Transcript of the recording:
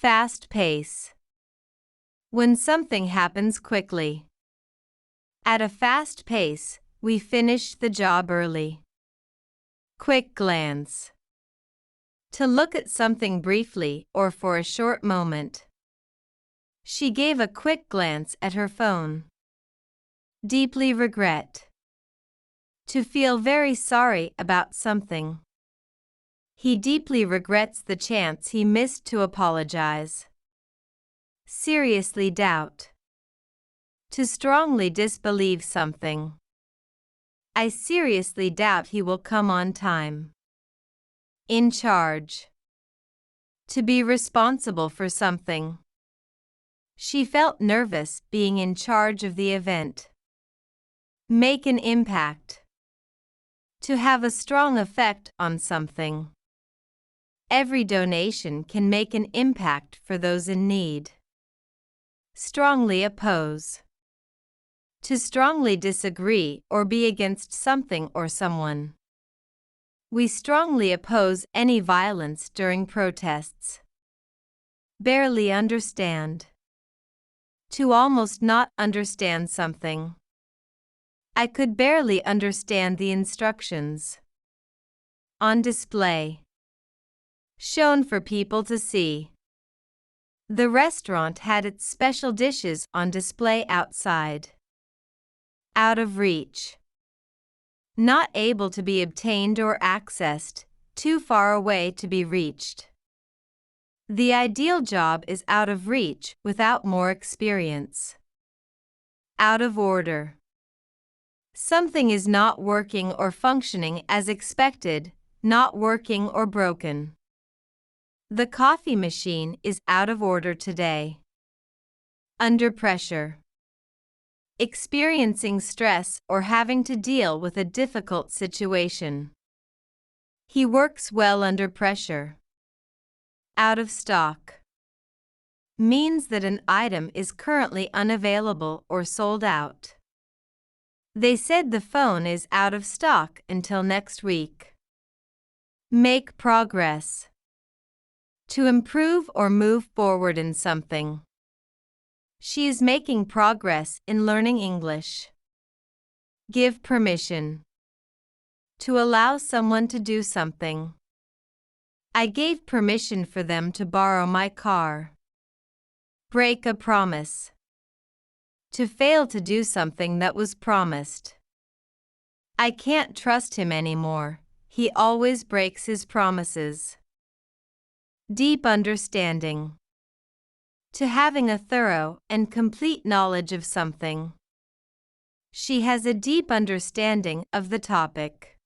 Fast pace. When something happens quickly. At a fast pace, we finished the job early. Quick glance. To look at something briefly or for a short moment. She gave a quick glance at her phone. Deeply regret. To feel very sorry about something. He deeply regrets the chance he missed to apologize. Seriously doubt. To strongly disbelieve something. I seriously doubt he will come on time. In charge. To be responsible for something. She felt nervous being in charge of the event. Make an impact. To have a strong effect on something. Every donation can make an impact for those in need. Strongly oppose. To strongly disagree or be against something or someone. We strongly oppose any violence during protests. Barely understand. To almost not understand something. I could barely understand the instructions. On display. Shown for people to see. The restaurant had its special dishes on display outside. Out of reach. Not able to be obtained or accessed, too far away to be reached. The ideal job is out of reach without more experience. Out of order. Something is not working or functioning as expected, not working or broken. The coffee machine is out of order today. Under pressure. Experiencing stress or having to deal with a difficult situation. He works well under pressure. Out of stock. Means that an item is currently unavailable or sold out. They said the phone is out of stock until next week. Make progress. To improve or move forward in something. She is making progress in learning English. Give permission. To allow someone to do something. I gave permission for them to borrow my car. Break a promise. To fail to do something that was promised. I can't trust him anymore. He always breaks his promises. Deep understanding. To having a thorough and complete knowledge of something. She has a deep understanding of the topic.